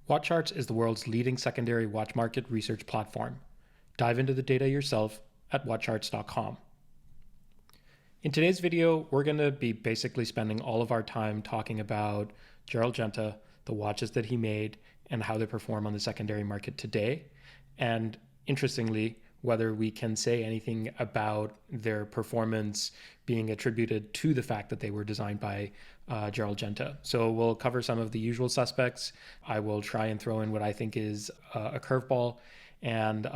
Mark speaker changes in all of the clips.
Speaker 1: WatchCharts is the world's leading secondary watch market research platform. Dive into the data yourself at watchcharts.com. In today's video, we're going to be basically spending all of our time talking about Gerald Genta, the watches that he made, and how they perform on the secondary market today. And interestingly, whether we can say anything about their performance being attributed to the fact that they were designed by Gerald Genta. So we'll cover some of the usual suspects. I will try and throw in what I think is a curveball, and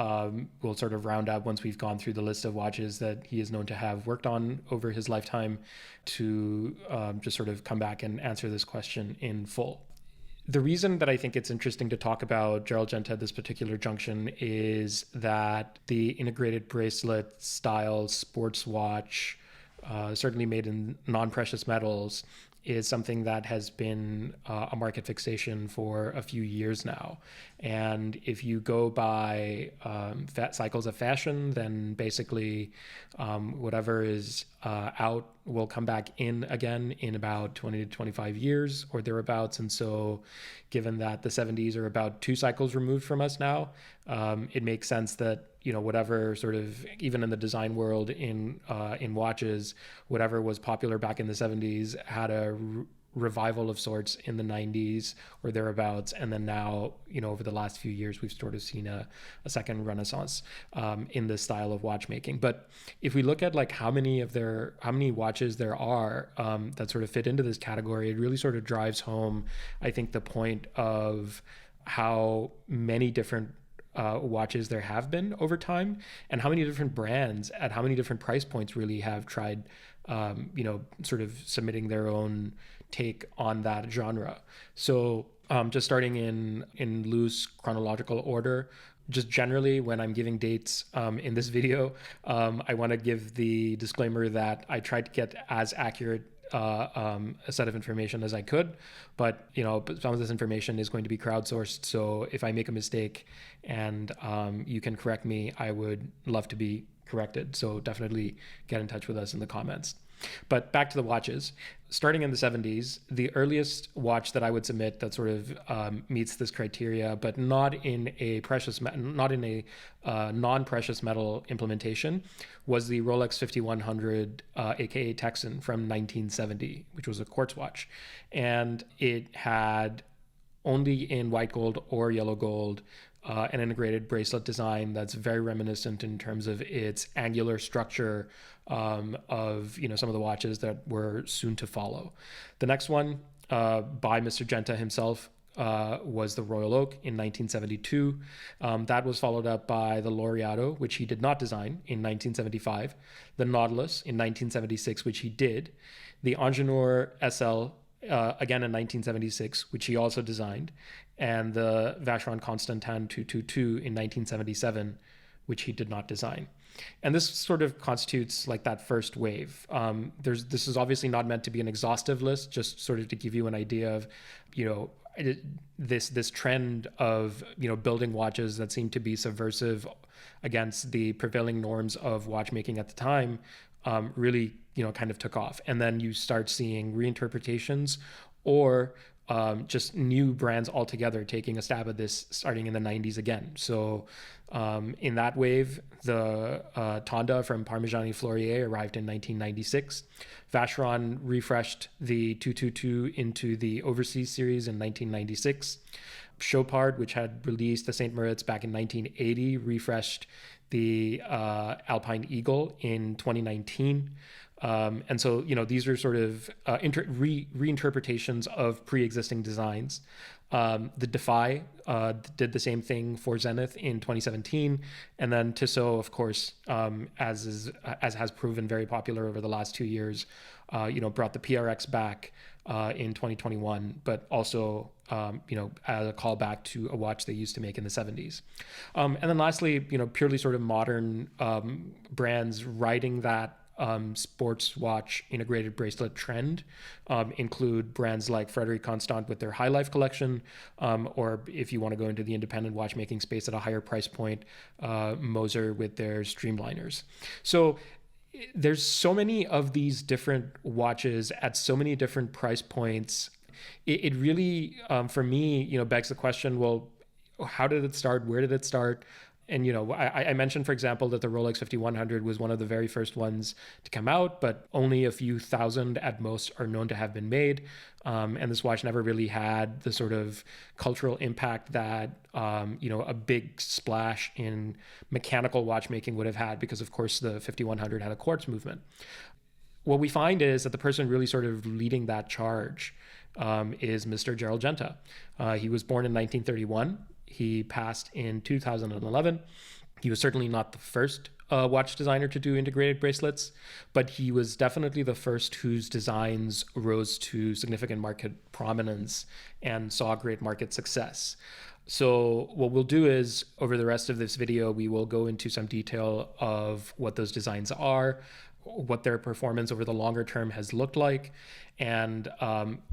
Speaker 1: we'll sort of round up once we've gone through the list of watches that he is known to have worked on over his lifetime to just sort of come back and answer this question in full. The reason that I think it's interesting to talk about Gerald Genta at this particular junction is that the integrated bracelet style sports watch, certainly made in non-precious metals, is something that has been a market fixation for a few years now. And if you go by cycles of fashion, then basically whatever is out will come back in again in about 20 to 25 years or thereabouts. And so given that the 70s are about 2 cycles removed from us now, it makes sense that, you know, whatever sort of, even in the design world in watches, whatever was popular back in the 70s had a revival of sorts in the 90s or thereabouts, and then now, you know, over the last few years we've sort of seen a second renaissance in this style of watchmaking. But if we look at like how many watches there are that sort of fit into this category, it really sort of drives home, I think, the point of how many different watches there have been over time, and how many different brands at how many different price points really have tried sort of submitting their own take on that genre. So just starting in loose chronological order, just generally when I'm giving dates in this video, I want to give the disclaimer that I tried to get as accurate a set of information as I could, but you know, some of this information is going to be crowdsourced. So if I make a mistake and you can correct me, I would love to be corrected. So definitely get in touch with us in the comments. But back to the watches. Starting in the 70s, the earliest watch that I would submit that sort of meets this criteria, but not in a non-precious metal implementation, was the Rolex 5100, aka Texan, from 1970, which was a quartz watch, and it had only in white gold or yellow gold an integrated bracelet design that's very reminiscent in terms of its angular structure of, you know, some of the watches that were soon to follow. The next one by Mr. Genta himself was the Royal Oak in 1972. That was followed up by the Laureato, which he did not design, in 1975. The Nautilus in 1976, which he did. The Ingenieur SL again in 1976, which he also designed, and the Vacheron Constantin 222 in 1977, which he did not design. And this sort of constitutes like that first wave. This is obviously not meant to be an exhaustive list, just sort of to give you an idea of, you know, this trend of, you know, building watches that seem to be subversive against the prevailing norms of watchmaking at the time, really, you know, kind of took off. And then you start seeing reinterpretations or just new brands altogether taking a stab at this starting in the 90s again. So in that wave, the Tonda from Parmigiani Fleurier arrived in 1996. Vacheron refreshed the 222 into the Overseas series in 1996. Chopard, which had released the St. Moritz back in 1980, refreshed the Alpine Eagle in 2019. And so, you know, these are sort of reinterpretations of pre-existing designs. The Defy did the same thing for Zenith in 2017. And then Tissot, of course, as has proven very popular over the last 2 years, brought the PRX back in 2021, but also, as a callback to a watch they used to make in the 70s. And then lastly, you know, purely sort of modern brands riding that sports watch integrated bracelet trend include brands like Frederic Constant with their High Life collection, or if you want to go into the independent watchmaking space at a higher price point, Moser with their Streamliners. So there's so many of these different watches at so many different price points It really, for me, begs the question, well, how did it start? Where did it start? And, I mentioned, for example, that the Rolex 5100 was one of the very first ones to come out, but only a few thousand at most are known to have been made. And this watch never really had the sort of cultural impact that, a big splash in mechanical watchmaking would have had, because, of course, the 5100 had a quartz movement. What we find is that the person really sort of leading that charge is Mr. Gerald Genta. He was born in 1931. He passed in 2011. He was certainly not the first watch designer to do integrated bracelets, but he was definitely the first whose designs rose to significant market prominence and saw great market success. So what we'll do is, over the rest of this video, we will go into some detail of what those designs are, what their performance over the longer term has looked like, and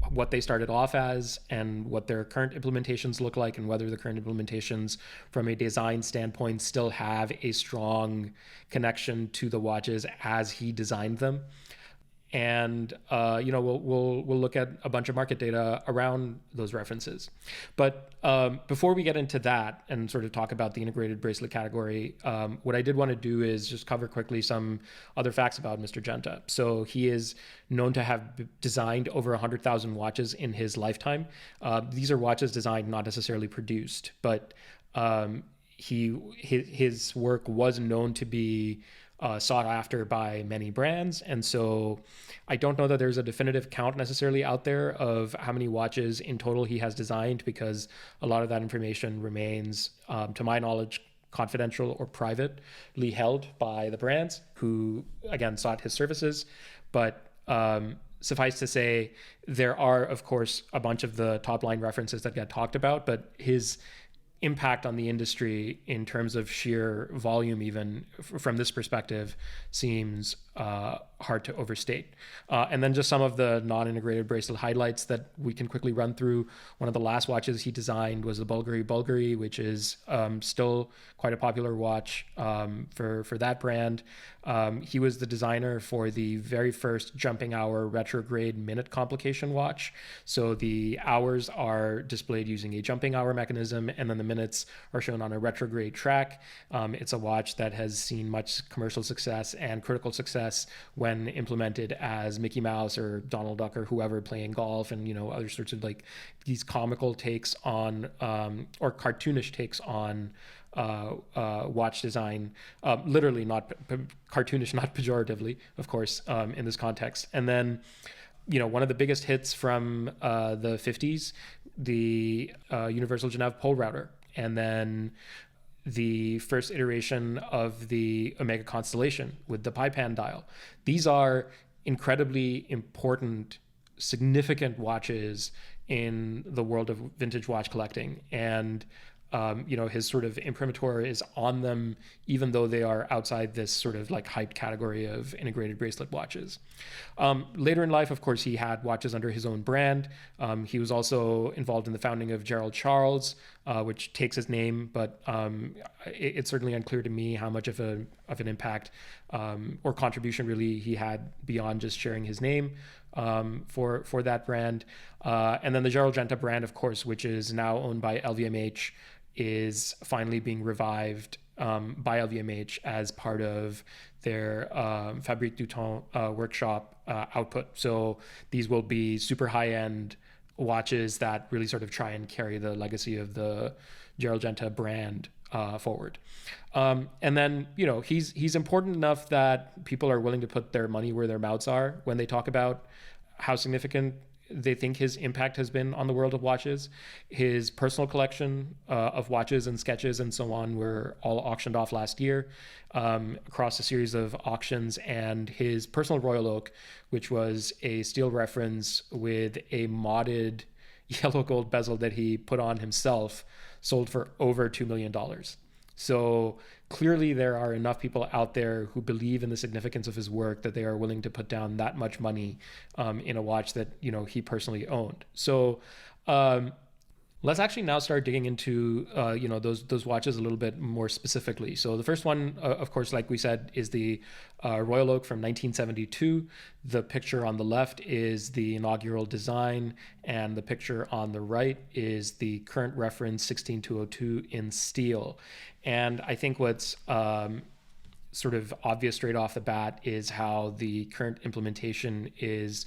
Speaker 1: what they started off as, and what their current implementations look like, and whether the current implementations from a design standpoint still have a strong connection to the watches as he designed them. And we'll look at a bunch of market data around those references. But before we get into that and sort of talk about the integrated bracelet category, what I did want to do is just cover quickly some other facts about Mr. Genta. So he is known to have designed over 100,000 watches in his lifetime. These are watches designed, not necessarily produced, but his work was known to be sought after by many brands. And so I don't know that there's a definitive count necessarily out there of how many watches in total he has designed, because a lot of that information remains, to my knowledge, confidential or privately held by the brands who, again, sought his services. But suffice to say, there are, of course, a bunch of the top line references that get talked about, but his impact on the industry in terms of sheer volume, even from this perspective, seems hard to overstate. And then just some of the non-integrated bracelet highlights that we can quickly run through. One of the last watches he designed was the Bulgari, which is still quite a popular watch for that brand. He was the designer for the very first jumping hour retrograde minute complication watch. So the hours are displayed using a jumping hour mechanism, and then the minutes are shown on a retrograde track. It's a watch that has seen much commercial success and critical success when implemented as Mickey Mouse or Donald Duck or whoever playing golf, and other sorts of like these comical takes on or cartoonish takes on watch design, literally, not cartoonish, not pejoratively, of course, in this context. And then, one of the biggest hits from the 50s, the Universal Genève pole router, and then the first iteration of the Omega Constellation with the Paipan dial. These are incredibly important, significant watches in the world of vintage watch collecting. And his sort of imprimatur is on them, even though they are outside this sort of like hyped category of integrated bracelet watches. Later in life, of course, he had watches under his own brand. He was also involved in the founding of Gerald Charles, which takes his name, but it's certainly unclear to me how much of an impact or contribution really he had beyond just sharing his name for that brand. And then the Gerald Genta brand, of course, which is now owned by LVMH, is finally being revived by LVMH as part of their Fabrique du Temps workshop output. So these will be super high-end watches that really sort of try and carry the legacy of the Gerald Genta brand forward. And then, he's important enough that people are willing to put their money where their mouths are when they talk about how significant they think his impact has been on the world of watches. His personal collection of watches and sketches and so on were all auctioned off last year across a series of auctions, and his personal Royal Oak, which was a steel reference with a modded yellow gold bezel that he put on himself, sold for over $2 million. So clearly there are enough people out there who believe in the significance of his work that they are willing to put down that much money in a watch that, he personally owned. So Let's actually now start digging into those watches a little bit more specifically. So the first one, of course, like we said, is the Royal Oak from 1972. The picture on the left is the inaugural design, and the picture on the right is the current reference 16202 in steel. And I think what's sort of obvious straight off the bat is how the current implementation is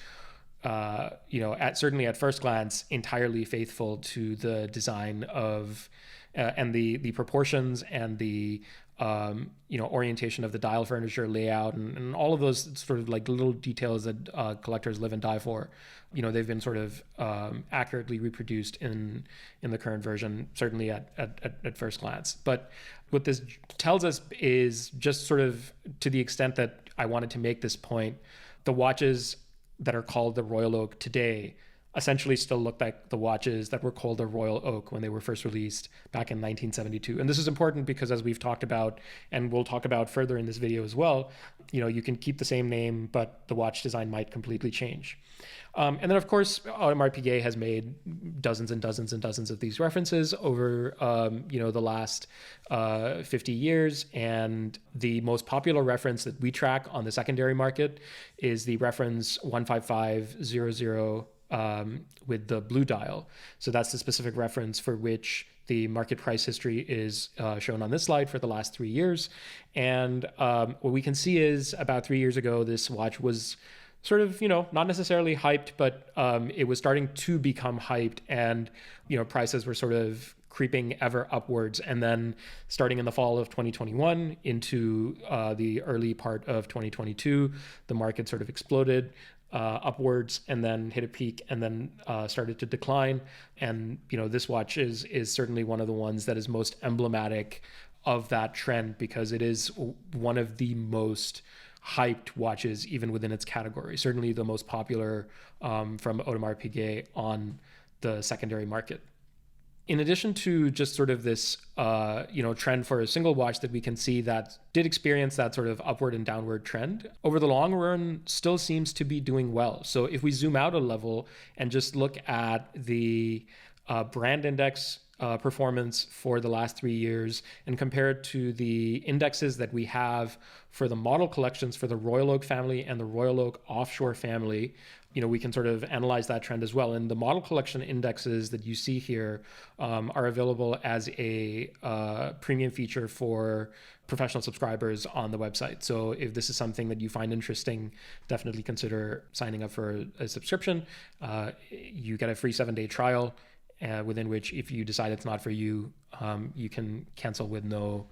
Speaker 1: certainly at first glance, entirely faithful to the design of and the proportions and the orientation of the dial furniture layout and all of those sort of like little details that collectors live and die for. They've been sort of accurately reproduced in the current version, certainly at first glance. But what this tells us is just sort of to the extent that I wanted to make this point, the watches that are called the Royal Oak today essentially still look like the watches that were called the Royal Oak when they were first released back in 1972. And this is important because, as we've talked about, and we'll talk about further in this video as well, you can keep the same name, but the watch design might completely change. And then, of course, Audemars Piguet has made dozens and dozens and dozens of these references over, the last 50 years. And the most popular reference that we track on the secondary market is the reference 15500 with the blue dial. So that's the specific reference for which the market price history is shown on this slide for the last 3 years. And what we can see is about 3 years ago, this watch was sort of, not necessarily hyped, but it was starting to become hyped, and, prices were sort of creeping ever upwards. And then starting in the fall of 2021 into the early part of 2022, the market sort of exploded upwards and then hit a peak and then started to decline. And, this watch is certainly one of the ones that is most emblematic of that trend, because it is one of the most hyped watches even within its category, certainly the most popular from Audemars Piguet on the secondary market. In addition to just sort of this, trend for a single watch that we can see that did experience that sort of upward and downward trend, over the long run still seems to be doing well. So if we zoom out a level and just look at the brand index performance for the last 3 years and compare it to the indexes that we have for the model collections for the Royal Oak family and the Royal Oak Offshore family, we can sort of analyze that trend as well. And the model collection indexes that you see here are available as a premium feature for professional subscribers on the website. So if this is something that you find interesting, definitely consider signing up for a subscription. You get a free 7-day trial, within which, if you decide it's not for you, you can cancel with no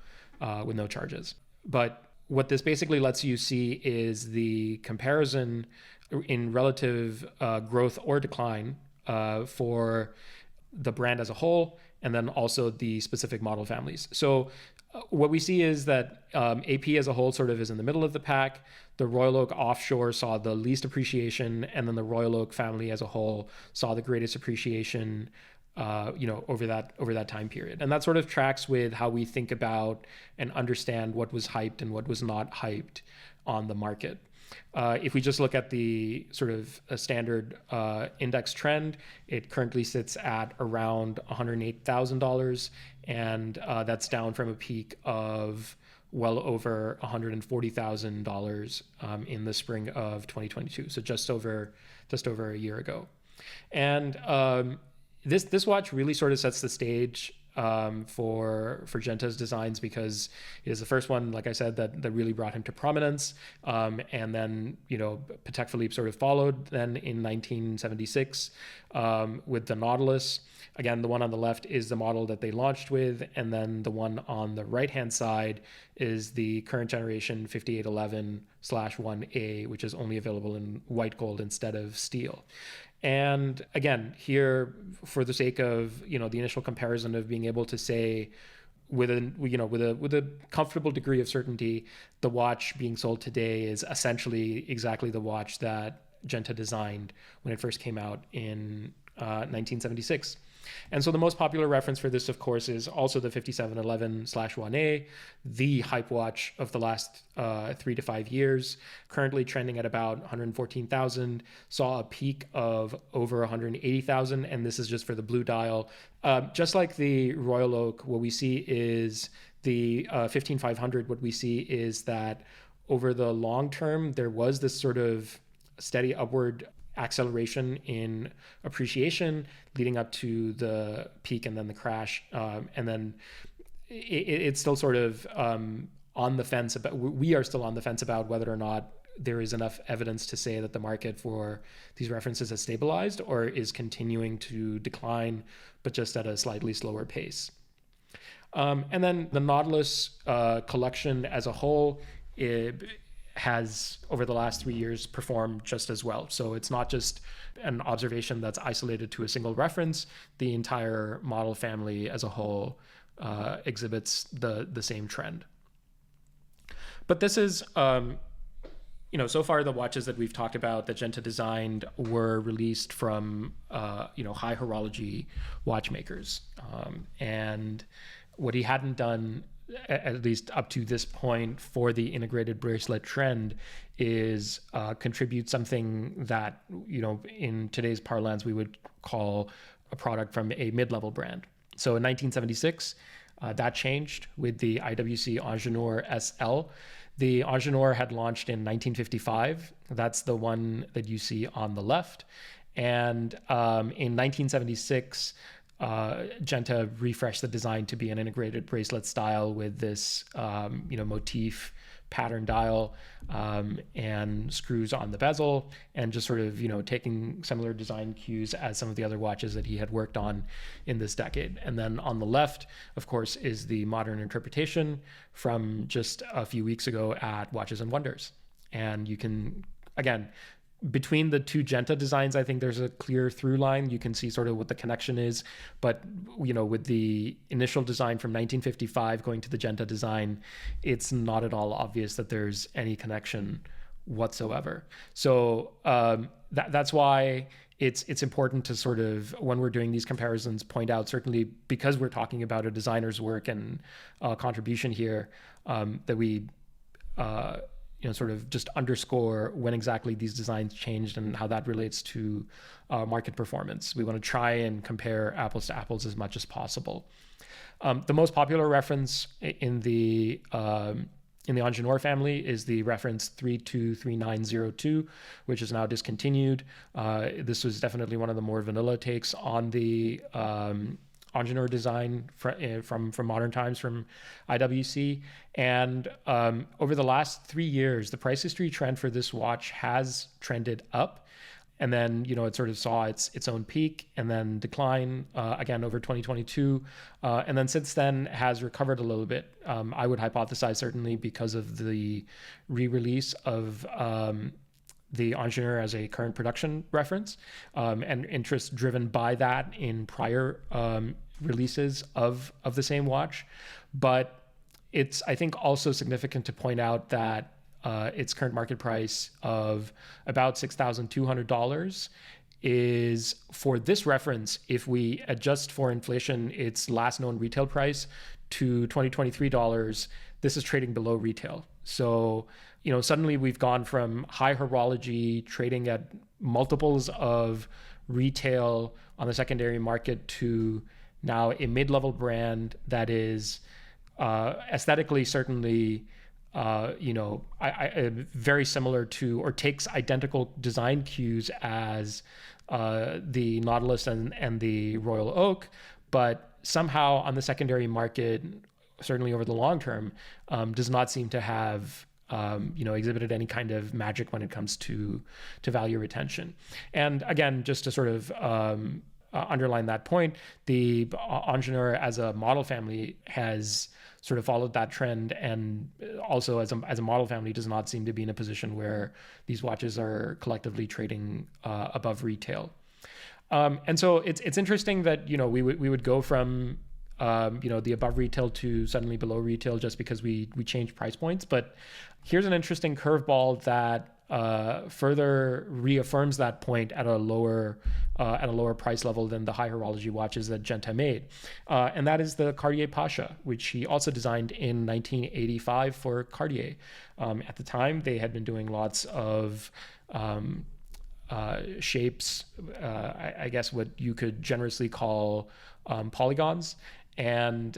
Speaker 1: charges. But what this basically lets you see is the comparison in relative growth or decline for the brand as a whole, and then also the specific model families. So what we see is that AP as a whole sort of is in the middle of the pack. The Royal Oak Offshore saw the least appreciation, and then the Royal Oak family as a whole saw the greatest appreciation over that time period. And that sort of tracks with how we think about and understand what was hyped and what was not hyped on the market. If we just look at the sort of a standard index trend, it currently sits at around $108,000, and that's down from a peak of well over $140,000 in the spring of 2022, so just over a year ago. And this watch really sort of sets the stage for Genta's designs, because it is the first one, like I said, that really brought him to prominence. And then, Patek Philippe sort of followed then in 1976 with the Nautilus. Again, the one on the left is the model that they launched with, and then the one on the right-hand side is the current generation 5811/1A, which is only available in white gold instead of steel. And again, here, for the sake of the initial comparison of being able to say with a comfortable degree of certainty, the watch being sold today is essentially exactly the watch that Genta designed when it first came out in 1976. And so the most popular reference for this, of course, is also the 5711/1A, the hype watch of the last 3 to 5 years, currently trending at about 114,000, saw a peak of over 180,000, and this is just for the blue dial. Just like the Royal Oak, what we see is the 15500, what we see is that over the long term, there was this sort of steady upward acceleration in appreciation leading up to the peak and then the crash. And then it's still sort of on the fence about, we are still on the fence about whether or not there is enough evidence to say that the market for these references has stabilized or is continuing to decline, but just at a slightly slower pace. And then the Nautilus collection as a whole, it has over the last 3 years performed just as well. So it's not just an observation that's isolated to a single reference. The entire model family as a whole exhibits the same trend. But this is, so far the watches that we've talked about that Genta designed were released from, high horology watchmakers. And what he hadn't done, at least up to this point, for the integrated bracelet trend is contribute something that, in today's parlance, we would call a product from a mid-level brand. So in 1976, that changed with the IWC Ingenieur SL. The Ingenieur had launched in 1955. That's the one that you see on the left. And in 1976, Genta refreshed the design to be an integrated bracelet style with this, motif pattern dial and screws on the bezel, and just sort of, taking similar design cues as some of the other watches that he had worked on in this decade. And then on the left, of course, is the modern interpretation from just a few weeks ago at Watches and Wonders. And you can, again, between the two Genta designs, I think there's a clear through line. You can see sort of what the connection is. But, with the initial design from 1955 going to the Genta design, it's not at all obvious that there's any connection whatsoever. So that's why it's important to sort of, when we're doing these comparisons, point out, certainly because we're talking about a designer's work and contribution here, that we sort of just underscore when exactly these designs changed and how that relates to market performance. We want to try and compare apples to apples as much as possible. The most popular reference in the Ingenieur family is the reference 323902, which is now discontinued. This was definitely one of the more vanilla takes on the Ingenieur design from modern times from IWC. And over the last 3 years, the price history trend for this watch has trended up. And then, it sort of saw its own peak and then decline again over 2022. And then since then has recovered a little bit. I would hypothesize certainly because of the re-release of the Ingenieur as a current production reference, and interest driven by that in prior releases of the same watch. But it's, I think, also significant to point out that its current market price of about $6,200 is, for this reference, if we adjust for inflation, its last known retail price to $2023, this is trading below retail. So, suddenly we've gone from high horology trading at multiples of retail on the secondary market to now a mid-level brand that is aesthetically certainly, very similar to, or takes identical design cues as the Nautilus and the Royal Oak, but somehow on the secondary market, certainly over the long term, does not seem to have exhibited any kind of magic when it comes to value retention. And again, just to sort of underline that point, the Ingenieur as a model family has sort of followed that trend, and also as a model family does not seem to be in a position where these watches are collectively trading above retail. And so it's interesting that we would go from the above retail to suddenly below retail just because we changed price points. But here's an interesting curveball that further reaffirms that point at a lower price level than the high horology watches that Genta made, and that is the Cartier Pasha, which he also designed in 1985 for Cartier. At the time, they had been doing lots of shapes, I guess what you could generously call polygons, and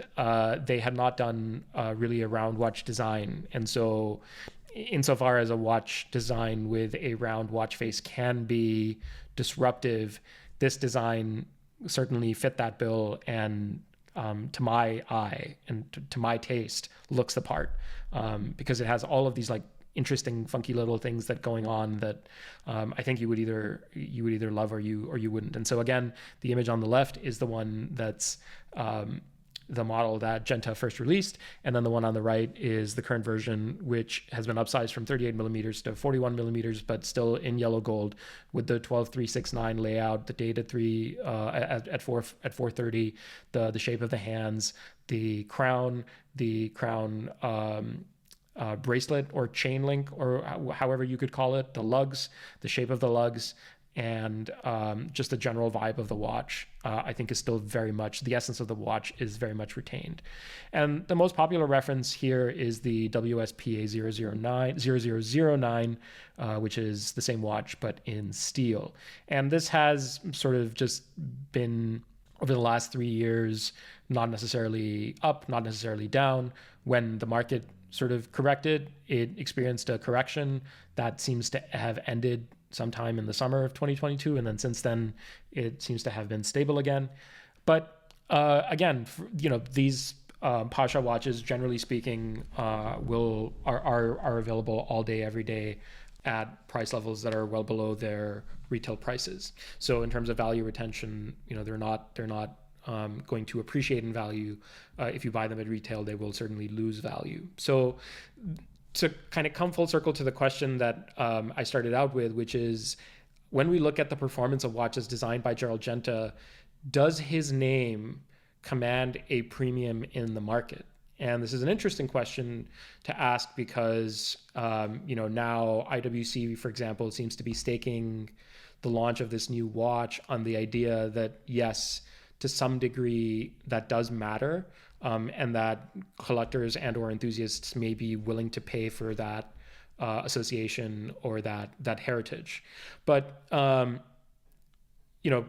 Speaker 1: they had not done really a round watch design. And so insofar as a watch design with a round watch face can be disruptive, this design certainly fit that bill, and to my eye and to my taste looks the part, because it has all of these like interesting, funky little things that going on that I think you would either love or you wouldn't. And so again, the image on the left is the one that's the model that Genta first released, and then the one on the right is the current version, which has been upsized from 38 millimeters to 41 millimeters, but still in yellow gold with the 12369 layout, the date at 430, the shape of the hands, the crown bracelet or chain link, or however you could call it, the lugs, the shape of the lugs, and just the general vibe of the watch, I think is still very much, the essence of the watch is very much retained. And the most popular reference here is the WSPA 0009, which is the same watch, but in steel. And this has sort of just been, over the last 3 years, not necessarily up, not necessarily down. When the market sort of corrected, it experienced a correction that seems to have ended sometime in the summer of 2022, and then since then it seems to have been stable again. But again, these Pasha watches, generally speaking, are available all day, every day, at price levels that are well below their retail prices. So in terms of value retention, they're not going to appreciate in value. If you buy them at retail, they will certainly lose value. So to kind of come full circle to the question that I started out with, which is, when we look at the performance of watches designed by Gerald Genta, does his name command a premium in the market? And this is an interesting question to ask because, now IWC, for example, seems to be staking the launch of this new watch on the idea that, yes, to some degree, that does matter, and that collectors and or enthusiasts may be willing to pay for that association or that heritage. But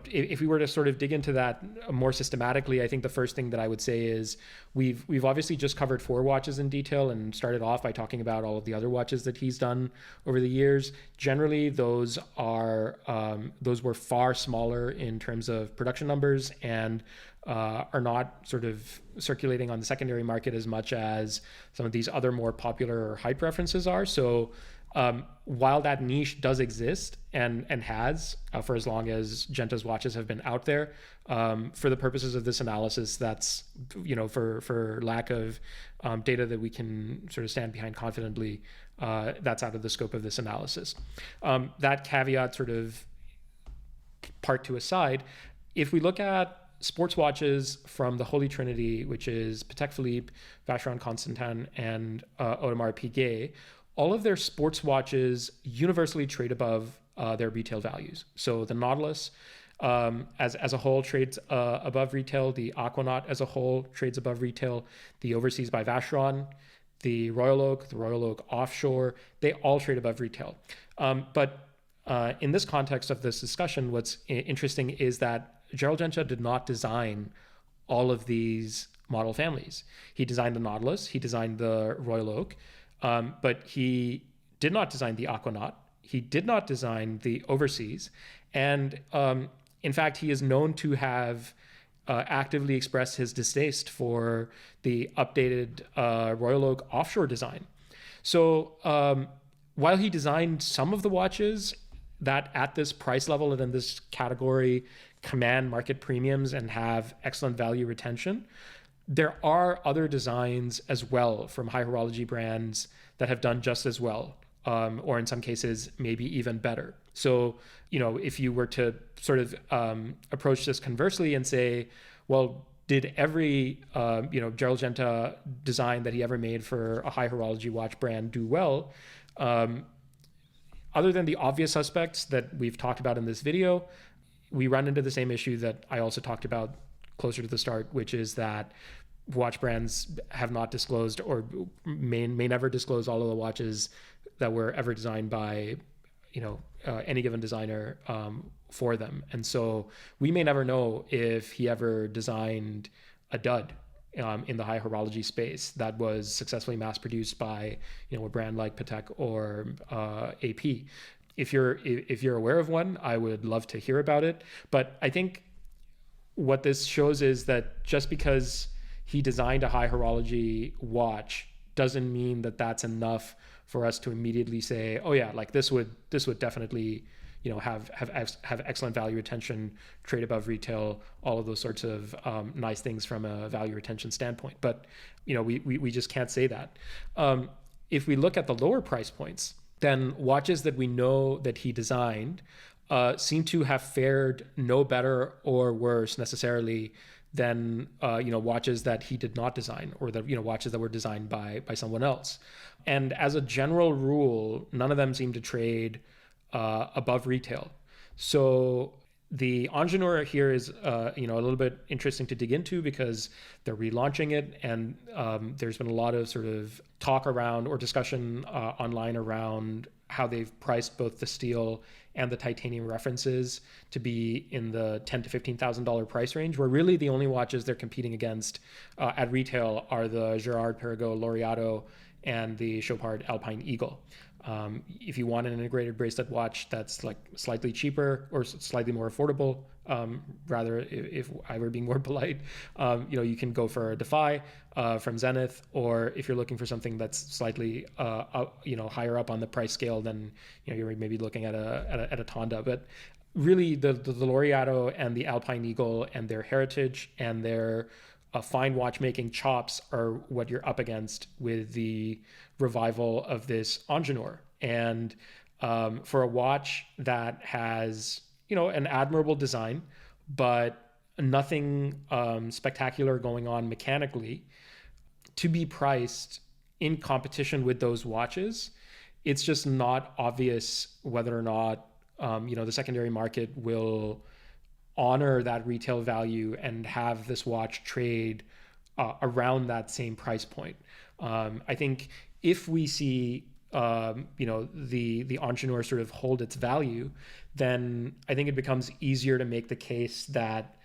Speaker 1: if we were to sort of dig into that more systematically, I think the first thing that I would say is we've obviously just covered 4 watches in detail and started off by talking about all of the other watches that he's done over the years. Generally, those were far smaller in terms of production numbers and are not sort of circulating on the secondary market as much as some of these other more popular or hype references are. So while that niche does exist and has for as long as Genta's watches have been out there, for the purposes of this analysis, that's, for lack of data that we can sort of stand behind confidently, that's out of the scope of this analysis. That caveat sort of part to aside, if we look at sports watches from the Holy Trinity, which is Patek Philippe, Vacheron Constantin, and Audemars Piguet, all of their sports watches universally trade above their retail values. So the Nautilus as a whole trades above retail. The Aquanaut as a whole trades above retail. The Overseas by Vacheron, the Royal Oak Offshore, they all trade above retail. But in this context of this discussion, what's interesting is that Gerald Genta did not design all of these model families. He designed the Nautilus, he designed the Royal Oak, but he did not design the Aquanaut. He did not design the Overseas. And in fact, he is known to have actively expressed his distaste for the updated Royal Oak Offshore design. So while he designed some of the watches that at this price level and in this category command market premiums and have excellent value retention, there are other designs as well from high horology brands that have done just as well, or in some cases, maybe even better. So, if you were to sort of approach this conversely and say, well, did every Gerald Genta design that he ever made for a high horology watch brand do well? Other than the obvious suspects that we've talked about in this video, we run into the same issue that I also talked about closer to the start, which is that watch brands have not disclosed or may never disclose all of the watches that were ever designed by any given designer for them. And so we may never know if he ever designed a dud in the high horology space that was successfully mass produced by a brand like Patek or AP. If you're aware of one, I would love to hear about it. But I think what this shows is that just because he designed a high horology watch doesn't mean that that's enough for us to immediately say, oh yeah, like this would definitely have excellent value retention, trade above retail, all of those sorts of nice things from a value retention standpoint. But we just can't say that. If we look at the lower price points, then watches that we know that he designed seem to have fared no better or worse necessarily than watches that he did not design, or that watches that were designed by someone else. And as a general rule, none of them seem to trade above retail. So the Ingenieur here is a little bit interesting to dig into because they're relaunching it, and there's been a lot of sort of talk around or discussion online around how they've priced both the steel and the titanium references to be in the $10,000 to $15,000 price range, where really the only watches they're competing against at retail are the Girard-Perregaux Laureato and the Chopard Alpine Eagle. If you want an integrated bracelet watch that's like slightly cheaper or slightly more affordable, rather, if I were being more polite, you can go for a Defy from Zenith, or if you're looking for something that's slightly higher up on the price scale, then you're maybe looking at a Tonda. But really, the Laureato and the Alpine Eagle and their heritage and their fine watchmaking chops are what you're up against with the revival of this Ingenieur. And for a watch that has an admirable design, but nothing spectacular going on mechanically, to be priced in competition with those watches, it's just not obvious whether or not the secondary market will honor that retail value and have this watch trade around that same price point. I think if we see the Ingenieur sort of hold its value, then I think it becomes easier to make the case that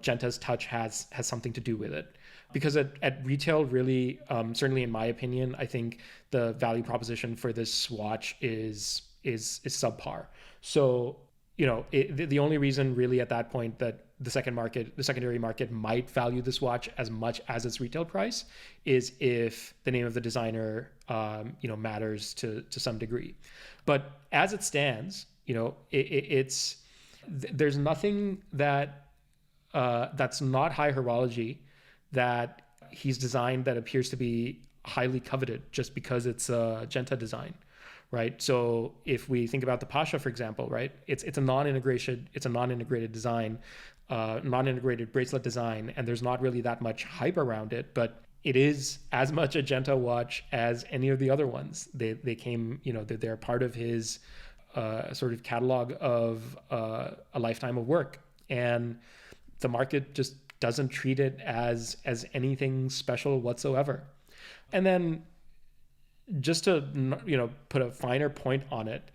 Speaker 1: Genta's touch has something to do with it. Because at retail, really, certainly in my opinion, I think the value proposition for this watch is subpar. So the only reason really at that point that the secondary market might value this watch as much as its retail price is if the name of the designer matters to some degree. But as it stands, there's nothing that that's not high horology that he's designed that appears to be highly coveted just because it's a Genta design. Right. So if we think about the Pasha, for example, right, it's a non-integrated design, non-integrated bracelet design, and there's not really that much hype around it, but it is as much a Genta watch as any of the other ones. They came, they're part of his sort of catalog of a lifetime of work, and the market just doesn't treat it as anything special whatsoever. And then, just to put a finer point on it,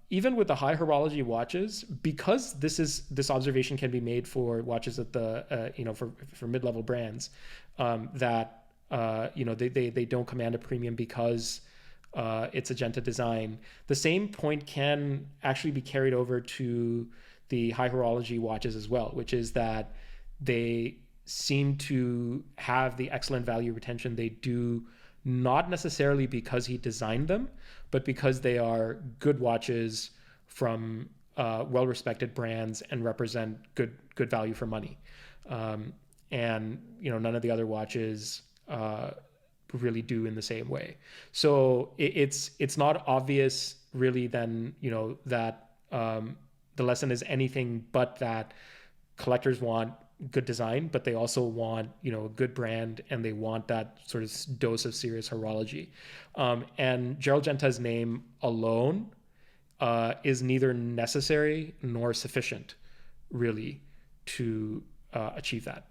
Speaker 1: even with the high horology watches, because this observation can be made for watches at the for mid-level brands that they don't command a premium because it's a Genta design. The same point can actually be carried over to the high horology watches as well, which is that they seem to have the excellent value retention they do, not necessarily because he designed them, but because they are good watches from well-respected brands and represent good value for money. And none of the other watches really do in the same way. So it's not obvious really then that the lesson is anything but that collectors want good design, but they also want, a good brand, and they want that sort of dose of serious horology. And Gerald Genta's name alone is neither necessary nor sufficient, really, to achieve that.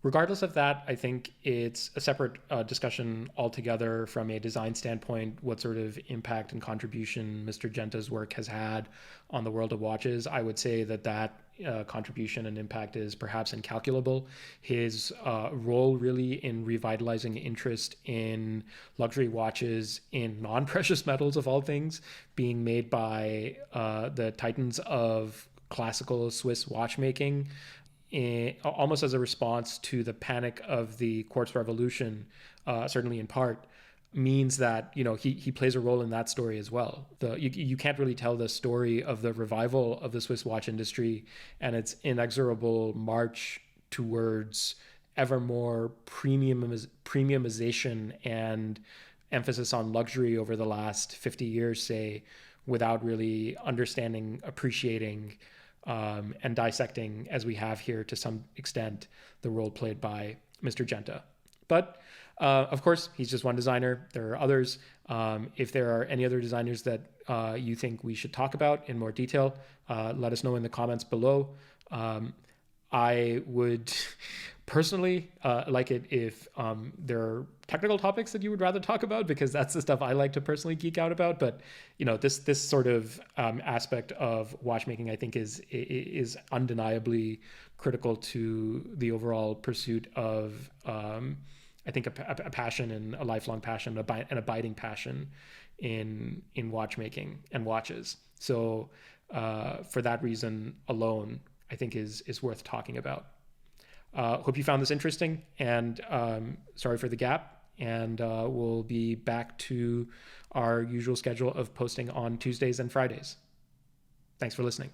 Speaker 1: Regardless of that, I think it's a separate discussion altogether from a design standpoint, what sort of impact and contribution Mr. Genta's work has had on the world of watches. I would say that contribution and impact is perhaps incalculable. His role really in revitalizing interest in luxury watches in non-precious metals, of all things, being made by the titans of classical Swiss watchmaking, almost as a response to the panic of the quartz revolution, certainly in part, means that he plays a role in that story as well. You can't really tell the story of the revival of the Swiss watch industry and its inexorable march towards ever more premiumization and emphasis on luxury over the last 50 years, say, without really understanding, appreciating, and dissecting, as we have here to some extent, the role played by Mr. Genta. But of course, he's just one designer. There are others. If there are any other designers that you think we should talk about in more detail, let us know in the comments below. I would personally like it if there are technical topics that you would rather talk about, because that's the stuff I like to personally geek out about. But this sort of aspect of watchmaking, I think, is undeniably critical to the overall pursuit of I think a passion, and a lifelong passion, an abiding passion in watchmaking and watches. So for that reason alone, I think is worth talking about. Hope you found this interesting, and sorry for the gap. And we'll be back to our usual schedule of posting on Tuesdays and Fridays. Thanks for listening.